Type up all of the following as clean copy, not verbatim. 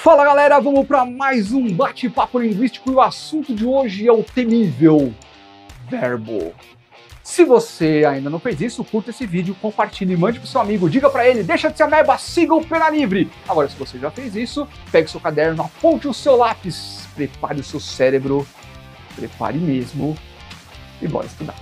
Fala galera, vamos para mais um bate-papo linguístico e o assunto de hoje é o temível verbo. Se você ainda não fez isso, curta esse vídeo, compartilhe, mande pro seu amigo, diga para ele, deixa de ser ameba, siga o Pena Livre. Agora, se você já fez isso, pegue seu caderno, aponte o seu lápis, prepare o seu cérebro, prepare mesmo e bora estudar.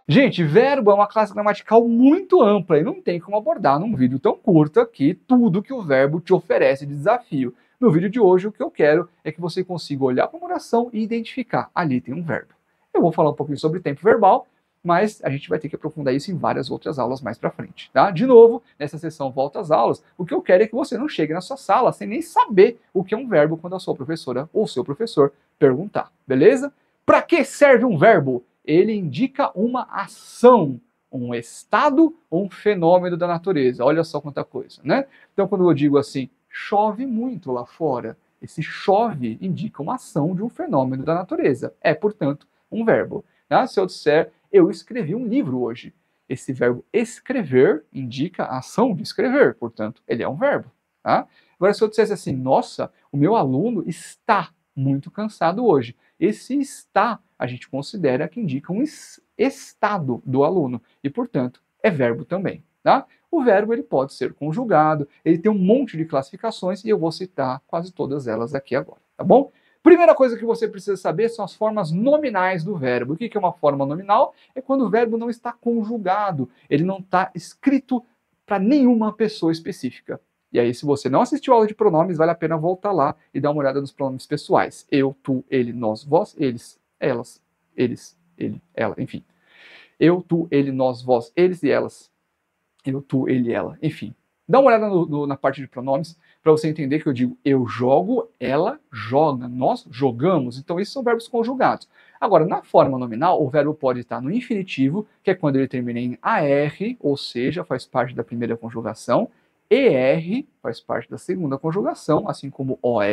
Gente, verbo é uma classe gramatical muito ampla e não tem como abordar num vídeo tão curto aqui tudo que o verbo te oferece de desafio. No vídeo de hoje, o que eu quero é que você consiga olhar para uma oração e identificar, ali tem um verbo. Eu vou falar um pouquinho sobre tempo verbal, mas a gente vai ter que aprofundar isso em várias outras aulas mais para frente, tá? De novo, nessa sessão Volta às Aulas, o que eu quero é que você não chegue na sua sala sem nem saber o que é um verbo quando a sua professora ou seu professor perguntar, beleza? Para que serve um verbo? Ele indica uma ação, um estado ou um fenômeno da natureza. Olha só quanta coisa, né? Então, quando eu digo assim, chove muito lá fora, esse chove indica uma ação de um fenômeno da natureza. É, portanto, um verbo. Tá? Se eu disser, eu escrevi um livro hoje, esse verbo escrever indica a ação de escrever, portanto, ele é um verbo. Tá? Agora, se eu dissesse assim, nossa, o meu aluno está muito cansado hoje. Esse está, a gente considera que indica um estado do aluno e, portanto, é verbo também. Tá? O verbo ele pode ser conjugado, ele tem um monte de classificações e eu vou citar quase todas elas aqui agora, tá bom? Primeira coisa que você precisa saber são as formas nominais do verbo. O que é uma forma nominal? É quando o verbo não está conjugado, ele não está escrito para nenhuma pessoa específica. E aí, se você não assistiu a aula de pronomes, vale a pena voltar lá e dar uma olhada nos pronomes pessoais. Eu, tu, ele, nós, vós, eles, elas, eles, ele, ela, enfim. Eu, tu, ele, nós, vós, eles e elas. Eu, tu, ele, ela, enfim. Dá uma olhada na parte de pronomes para você entender que eu digo eu jogo, ela joga, nós jogamos. Então, esses são verbos conjugados. Agora, na forma nominal, o verbo pode estar no infinitivo, que é quando ele termina em AR, ou seja, faz parte da primeira conjugação. ER faz parte da segunda conjugação, assim como OR,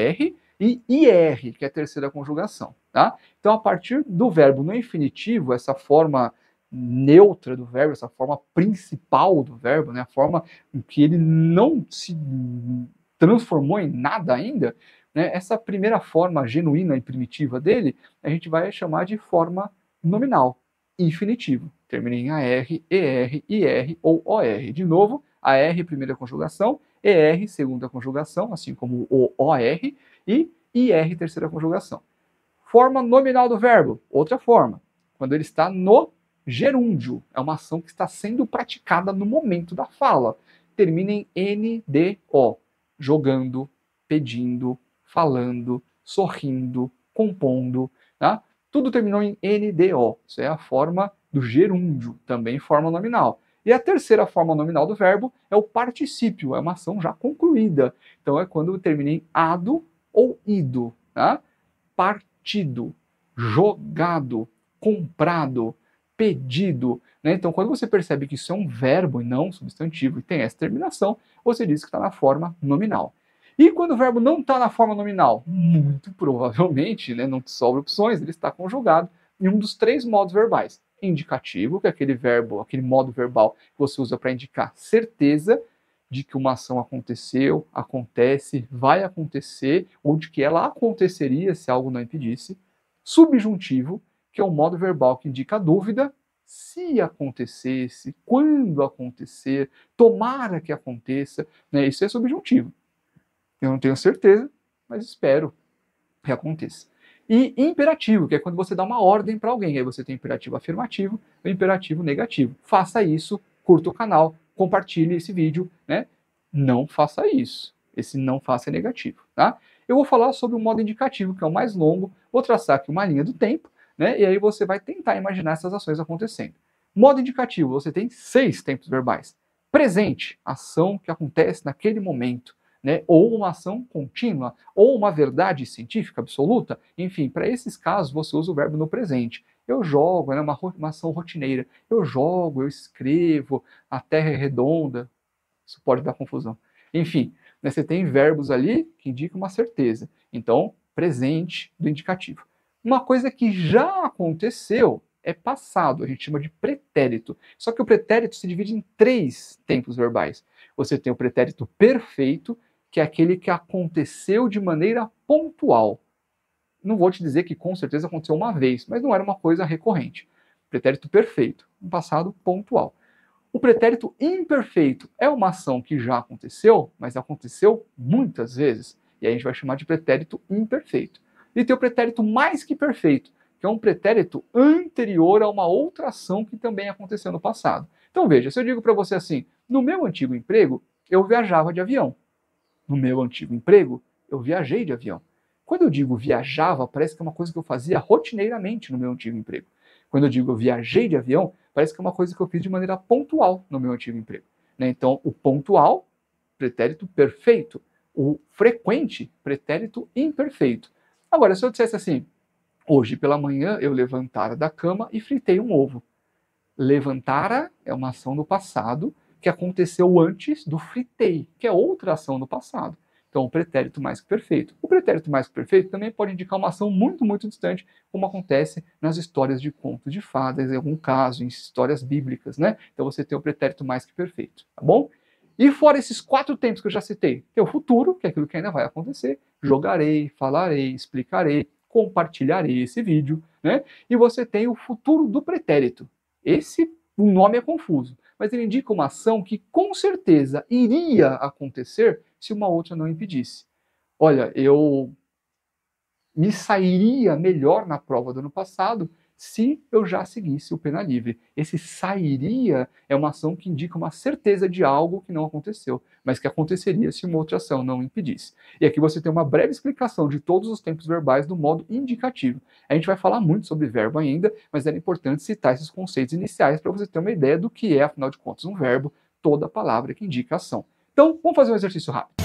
e IR, que é a terceira conjugação. Tá? Então, a partir do verbo no infinitivo, essa forma neutra do verbo, essa forma principal do verbo, né, a forma em que ele não se transformou em nada ainda, né, essa primeira forma genuína e primitiva dele, a gente vai chamar de forma nominal, infinitivo. Termina em AR, ER, IR ou OR. De novo, AR, primeira conjugação, ER, segunda conjugação, assim como o OR, e IR, terceira conjugação. Forma nominal do verbo, outra forma, quando ele está no gerúndio, é uma ação que está sendo praticada no momento da fala. Termina em NDO, jogando, pedindo, falando, sorrindo, compondo, tá? Tudo terminou em NDO, isso é a forma do gerúndio, também forma nominal. E a terceira forma nominal do verbo é o particípio, é uma ação já concluída. Então é quando termina em ado ou ido. Tá? Partido, jogado, comprado, pedido. Né? Então quando você percebe que isso é um verbo e não um substantivo e tem essa terminação, você diz que está na forma nominal. E quando o verbo não está na forma nominal? Muito provavelmente, né, não te sobra opções, ele está conjugado em um dos três modos verbais. Indicativo, que é aquele verbo, aquele modo verbal que você usa para indicar certeza de que uma ação aconteceu, acontece, vai acontecer, ou de que ela aconteceria se algo não impedisse. Subjuntivo, que é um modo verbal que indica dúvida, se acontecesse, quando acontecer, tomara que aconteça, né? Isso é subjuntivo. Eu não tenho certeza, mas espero que aconteça. E imperativo, que é quando você dá uma ordem para alguém. Aí você tem imperativo afirmativo e imperativo negativo. Faça isso, curta o canal, compartilhe esse vídeo, né? Não faça isso. Esse não faça é negativo, tá? Eu vou falar sobre o modo indicativo, que é o mais longo. Vou traçar aqui uma linha do tempo, né? E aí você vai tentar imaginar essas ações acontecendo. Modo indicativo, você tem 6 tempos verbais. Presente, ação que acontece naquele momento. Né, ou uma ação contínua, ou uma verdade científica absoluta. Enfim, para esses casos você usa o verbo no presente. Eu jogo, é uma ação rotineira. Eu jogo, eu escrevo, a terra é redonda. Isso pode dar confusão. Enfim, né, você tem verbos ali que indicam uma certeza. Então, presente do indicativo. Uma coisa que já aconteceu é passado, a gente chama de pretérito. Só que o pretérito se divide em 3 tempos verbais. Você tem o pretérito perfeito, que é aquele que aconteceu de maneira pontual. Não vou te dizer que com certeza aconteceu uma vez, mas não era uma coisa recorrente. Pretérito perfeito, um passado pontual. O pretérito imperfeito é uma ação que já aconteceu, mas aconteceu muitas vezes. E aí a gente vai chamar de pretérito imperfeito. E tem o pretérito mais que perfeito, que é um pretérito anterior a uma outra ação que também aconteceu no passado. Então veja, se eu digo para você assim, no meu antigo emprego, eu viajava de avião. No meu antigo emprego, eu viajei de avião. Quando eu digo viajava, parece que é uma coisa que eu fazia rotineiramente no meu antigo emprego. Quando eu digo eu viajei de avião, parece que é uma coisa que eu fiz de maneira pontual no meu antigo emprego. Então, o pontual, pretérito perfeito. O frequente, pretérito imperfeito. Agora, se eu dissesse assim, hoje pela manhã eu levantara da cama e fritei um ovo. Levantara é uma ação do passado que aconteceu antes do fritei, que é outra ação do passado. Então, o pretérito mais que perfeito. O pretérito mais que perfeito também pode indicar uma ação muito, muito distante, como acontece nas histórias de contos de fadas, em algum caso, em histórias bíblicas, né? Então, você tem o pretérito mais que perfeito, tá bom? E fora esses 4 tempos que eu já citei, tem o futuro, que é aquilo que ainda vai acontecer, jogarei, falarei, explicarei, compartilharei esse vídeo, né? E você tem o futuro do pretérito. O nome é confuso, mas ele indica uma ação que com certeza iria acontecer se uma outra não impedisse. Olha, eu me sairia melhor na prova do ano passado se eu já seguisse o pena livre. Esse sairia é uma ação que indica uma certeza de algo que não aconteceu, mas que aconteceria se uma outra ação não impedisse. E aqui você tem uma breve explicação de todos os tempos verbais do modo indicativo. A gente vai falar muito sobre verbo ainda, mas era importante citar esses conceitos iniciais para você ter uma ideia do que é, afinal de contas, um verbo, toda palavra que indica ação. Então, vamos fazer um exercício rápido.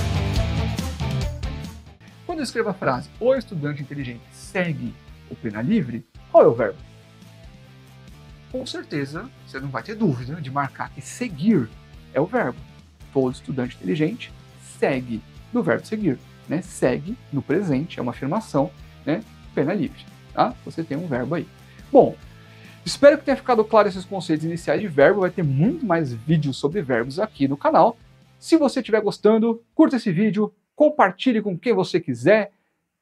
Quando eu escrevo a frase, o estudante inteligente segue o pena livre, qual é o verbo? Com certeza, você não vai ter dúvida de marcar que seguir é o verbo. Todo estudante inteligente segue, do verbo seguir. Né? Segue no presente, é uma afirmação, né? Pena livre. Tá? Você tem um verbo aí. Bom, espero que tenha ficado claro esses conceitos iniciais de verbo. Vai ter muito mais vídeos sobre verbos aqui no canal. Se você estiver gostando, curta esse vídeo, compartilhe com quem você quiser.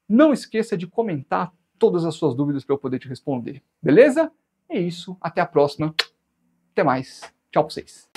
Não esqueça de comentar todas as suas dúvidas para eu poder te responder. Beleza? É isso. Até a próxima. Até mais. Tchau pra vocês.